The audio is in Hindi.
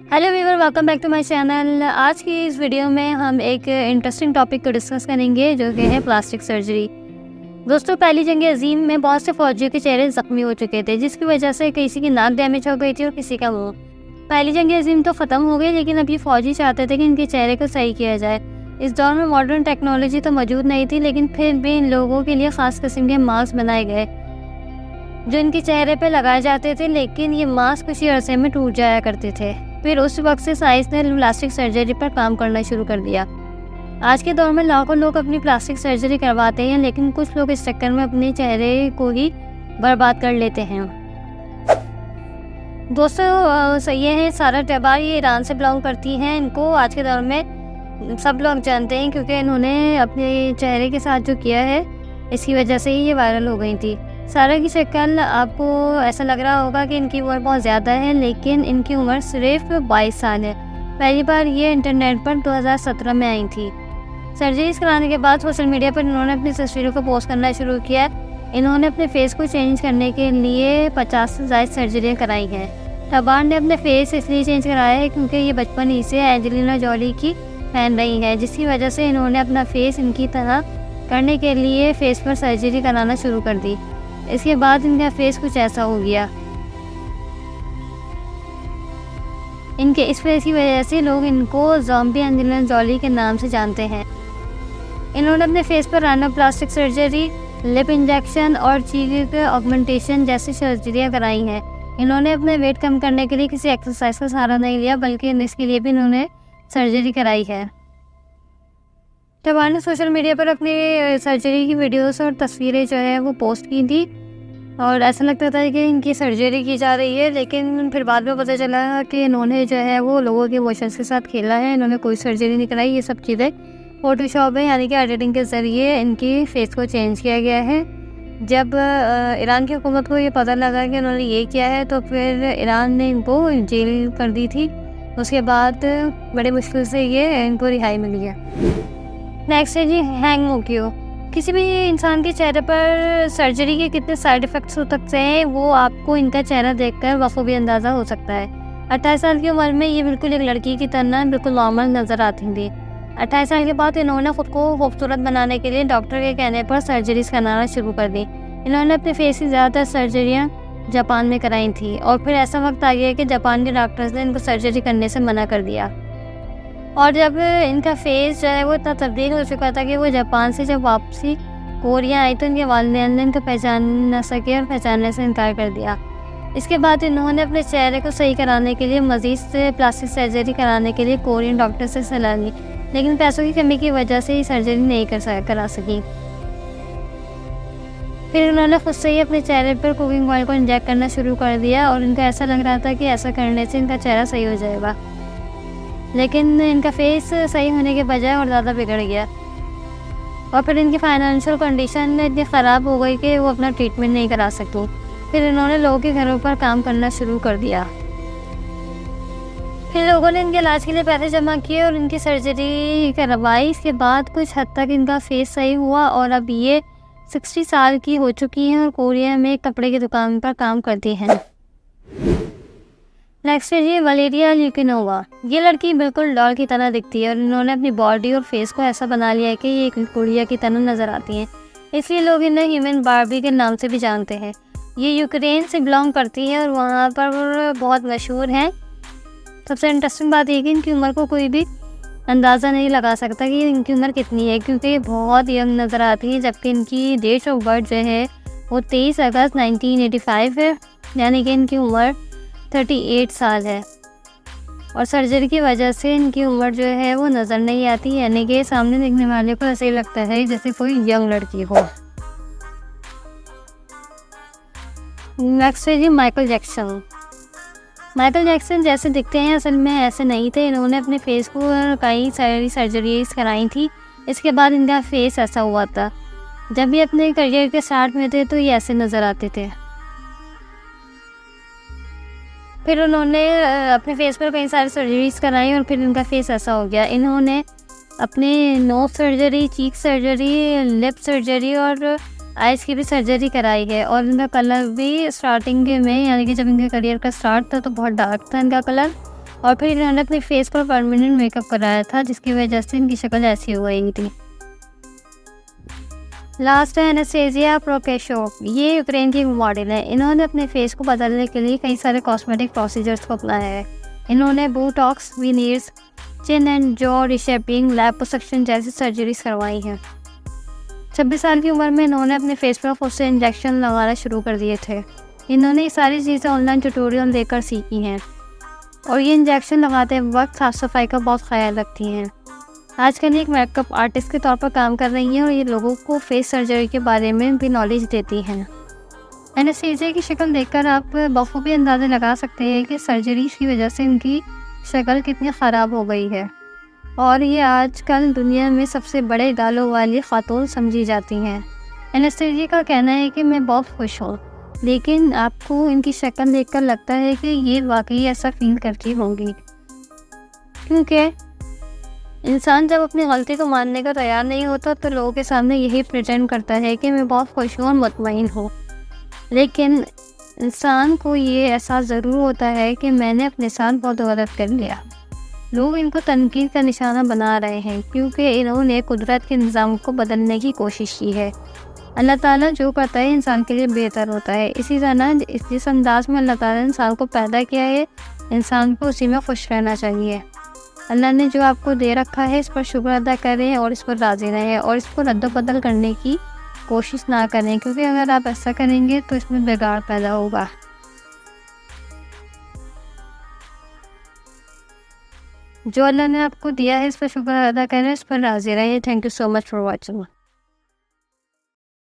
Hello viewer, welcome back to my channel. आज की इस वीडियो में हम एक इंटरेस्टिंग टॉपिक को डिस्कस करेंगे जो कि है प्लास्टिक सर्जरी। दोस्तों, पहली जंग अजीम में बहुत से फौजियों के चेहरे जख्मी हो चुके थे, जिसकी वजह से किसी की नाक डैमेज हो गई थी और किसी का मुंह। पहली जंग अजीम तो ख़त्म हो गई, लेकिन अब ये फौजी चाहते थे कि इनके चेहरे को सही किया जाए। इस दौर में मॉडर्न टेक्नोलॉजी तो मौजूद नहीं थी, लेकिन फिर भी इन लोगों के लिए ख़ास किस्म के मास्क बनाए गए जो इनके चेहरे पर लगाए जाते थे, लेकिन ये मास्क कुछ ही अरसे में टूट जाया करते थे। फिर उस वक्त से साइंस ने प्लास्टिक सर्जरी पर काम करना शुरू कर दिया। आज के दौर में लाखों लोग अपनी प्लास्टिक सर्जरी करवाते हैं, लेकिन कुछ लोग इस चक्कर में अपने चेहरे को ही बर्बाद कर लेते हैं। दोस्तों, ये है सारा तैयबार, ये ईरान से बिलोंग करती हैं। इनको आज के दौर में सब लोग जानते हैं क्योंकि इन्होंने अपने चेहरे के साथ जो किया है, इसकी वजह से ही ये वायरल हो गई थी। सारा की शक्ल आपको ऐसा लग रहा होगा कि इनकी उम्र बहुत ज़्यादा है, लेकिन इनकी उम्र सिर्फ 22 साल है। पहली बार ये इंटरनेट पर 2017 में आई थी। सर्जरीज कराने के बाद सोशल मीडिया पर इन्होंने अपनी तस्वीरों को पोस्ट करना शुरू किया। इन्होंने अपने फेस को चेंज करने के लिए 50 से ज़्यादा सर्जरियाँ कराई हैं। तैयबार ने अपने फेस इसलिए चेंज कराया है क्योंकि ये बचपन ही से एंजेलिना जॉली की फैन रही है, जिसकी वजह से इन्होंने अपना फेस इनकी तरह करने के लिए फेस पर सर्जरी कराना शुरू कर दी। इसके बाद इनका फेस कुछ ऐसा हो गया। इनके इस फेस की वजह से लोग इनको ज़ॉम्बी एंजेलिना जॉली के नाम से जानते हैं। इन्होंने अपने फेस पर राइनोप्लास्टिक सर्जरी, लिप इंजेक्शन और चीक ऑगमेंटेशन जैसी सर्जरियाँ कराई हैं। इन्होंने अपने वेट कम करने के लिए किसी एक्सरसाइज का सहारा नहीं लिया, बल्कि इसके लिए भी इन्होंने सर्जरी कराई है। तैयबार ने सोशल मीडिया पर अपनी सर्जरी की वीडियोस और तस्वीरें जो है वो पोस्ट की थी, और ऐसा लगता था कि इनकी सर्जरी की जा रही है, लेकिन फिर बाद में पता चला कि इन्होंने जो है वो लोगों के इमोशंस के साथ खेला है। इन्होंने कोई सर्जरी नहीं कराई, ये सब चीज़ें फोटोशॉप है, यानी कि एडिटिंग के ज़रिए इनकी फेस को चेंज किया गया है। जब ईरान की हुकूमत को ये पता लगा कि इन्होंने ये किया है, तो फिर ईरान ने इनको जेल कर दी थी। उसके बाद बड़े मुश्किल से ये इनको रिहाई मिली है। नेक्स्ट है जी हैंग मोकियो। किसी भी इंसान के चेहरे पर सर्जरी के कितने साइड इफ़ेक्ट्स हो सकते हैं, वो आपको इनका चेहरा देखकर बखूबी अंदाज़ा हो सकता है। 28 साल की उम्र में ये बिल्कुल एक लड़की की तरह बिल्कुल नॉर्मल नज़र आती थी। 28 साल के बाद इन्होंने ख़ुद को खूबसूरत बनाने के लिए डॉक्टर के कहने पर सर्जरीज कराना शुरू कर दी। इन्होंने अपने फेस की ज़्यादातर सर्जरियाँ जापान में कराई थी, और फिर ऐसा वक्त आ गया कि जापान के डॉक्टर्स ने इनको सर्जरी करने से मना कर दिया। और जब इनका फेस जो है वो इतना तब्दील हो चुका था कि वो जापान से जब वापसी कोरिया आई, तो इनके वालिदैन ने इनको पहचान न सके और पहचानने से इनकार कर दिया। इसके बाद इन्होंने अपने चेहरे को सही कराने के लिए मज़ीद से प्लास्टिक सर्जरी कराने के लिए कोरियन डॉक्टर से सलाह ली, लेकिन पैसों की कमी की वजह से ये सर्जरी नहीं करा सकी। फिर इन्होंने खुद से ही अपने चेहरे पर कुकिंग ऑयल को इंजेक्ट करना शुरू कर दिया, और इनका ऐसा लग रहा था कि ऐसा करने से इनका चेहरा सही हो जाएगा, लेकिन इनका फेस सही होने के बजाय और ज़्यादा बिगड़ गया। और फिर इनकी फाइनेंशियल कंडीशन इतनी ख़राब हो गई कि वो अपना ट्रीटमेंट नहीं करा सकती। फिर इन्होंने लोगों के घरों पर काम करना शुरू कर दिया। फिर लोगों ने इनके इलाज के लिए पैसे जमा किए और इनकी सर्जरी करवाई। इसके बाद कुछ हद तक इनका फेस सही हुआ, और अब ये 60 साल की हो चुकी हैं और कोरिया में कपड़े की दुकान पर काम करती हैं। नेक्स्ट है जी वलेरिया ल्यूकिनोवा। ये लड़की बिल्कुल डॉल की तरह दिखती है, और इन्होंने अपनी बॉडी और फेस को ऐसा बना लिया है कि ये एक गुड़िया की तरह नज़र आती हैं। इसलिए लोग इन्हें ह्यूमन बार्बी के नाम से भी जानते हैं। ये यूक्रेन से बिलोंग करती है और वहाँ पर बहुत मशहूर हैं। सबसे इंटरेस्टिंग बात ये कि इनकी उम्र को कोई भी अंदाज़ा नहीं लगा सकता कि इनकी उम्र कितनी है, क्योंकि ये बहुत यंग नज़र आती है, जबकि इनकी डेट ऑफ बर्थ जो है वो 23 अगस्त 1985 है, यानी कि इनकी उम्र 38 साल है। और सर्जरी की वजह से इनकी उम्र जो है वो नज़र नहीं आती, यानी कि सामने देखने वाले को ऐसे ही लगता है जैसे कोई यंग लड़की हो। नेक्स्ट है जी माइकल जैक्सन। माइकल जैक्सन जैसे दिखते हैं असल में ऐसे नहीं थे। इन्होंने अपने फेस को कई सारी सर्जरीज कराई थी। इसके बाद इनका फेस ऐसा हुआ था। जब ये अपने करियर के स्टार्ट में थे तो ये ऐसे नज़र आते थे। फिर उन्होंने अपने फेस पर कई सारी सर्जरीज कराई और फिर इनका फेस ऐसा हो गया। इन्होंने अपने नोज सर्जरी, चीक सर्जरी, लिप सर्जरी और आइज़ की भी सर्जरी कराई है। और इनका कलर भी स्टार्टिंग में, यानी कि जब इनके करियर का स्टार्ट था तो बहुत डार्क था इनका कलर, और फिर इन्होंने अपने फेस पर परमानेंट मेकअप कराया था, जिसकी वजह से इनकी शक्ल ऐसी हो गई थी। लास्ट है एनास्टेसिया प्रोकेशो। ये यूक्रेन की मॉडल है। इन्होंने अपने फेस को बदलने के लिए कई सारे कॉस्मेटिक प्रोसीजर्स को अपनाया है। इन्होंने botox, veneers, chin and jaw reshaping, liposuction जैसी सर्जरीज करवाई हैं। 26 साल की उम्र में इन्होंने अपने फेस पर खुद से इंजेक्शन लगाना शुरू कर दिए थे। इन्होंने ये सारी चीज़ें ऑनलाइन ट्यूटोरियल देखकर सीखी हैं और ये इंजेक्शन लगाते वक्त साफ़ सफाई का बहुत ख्याल रखती हैं। आजकल एक मेकअप आर्टिस्ट के तौर पर काम कर रही हैं और ये लोगों को फेस सर्जरी के बारे में भी नॉलेज देती हैं। एनास्टेसिया की शक्ल देखकर आप बखूबी अंदाज़ा लगा सकते हैं कि सर्जरी की वजह से इनकी शक्ल कितनी ख़राब हो गई है और ये आजकल दुनिया में सबसे बड़े गालों वाली खातून समझी जाती हैं। एनास्टेसिया का कहना है कि मैं बहुत खुश हूँ, लेकिन आपको इनकी शक्ल देखकर लगता है कि ये वाकई ऐसा फील करती होंगी, क्योंकि इंसान जब अपनी गलती को मानने का तैयार नहीं होता तो लोगों के सामने यही प्रिटेंड करता है कि मैं बहुत खुश हूँ और मुतमईन हूँ। लेकिन इंसान को ये एहसास ज़रूर होता है कि मैंने अपने साथ बहुत गलत कर लिया। लोग इनको तनकीद का निशाना बना रहे हैं क्योंकि इन्होंने कुदरत के निज़ाम को बदलने की कोशिश की है। अल्लाह ताला जो करता है इंसान के लिए बेहतर होता है। इसी तरह जिस अंदाज में अल्लाह ताला ने इंसान को पैदा किया है, इंसान को उसी में खुश रहना चाहिए। अल्लाह ने जो आपको दे रखा है इस पर शुक्र अदा करें और इस पर राज़ी रहें और इसको रद्द-बदल करने की कोशिश ना करें, क्योंकि अगर आप ऐसा करेंगे तो इसमें बिगाड़ पैदा होगा। जो अल्लाह ने आपको दिया है इस पर शुक्र अदा करें, इस पर राज़ी रहें। Thank you so much for watching.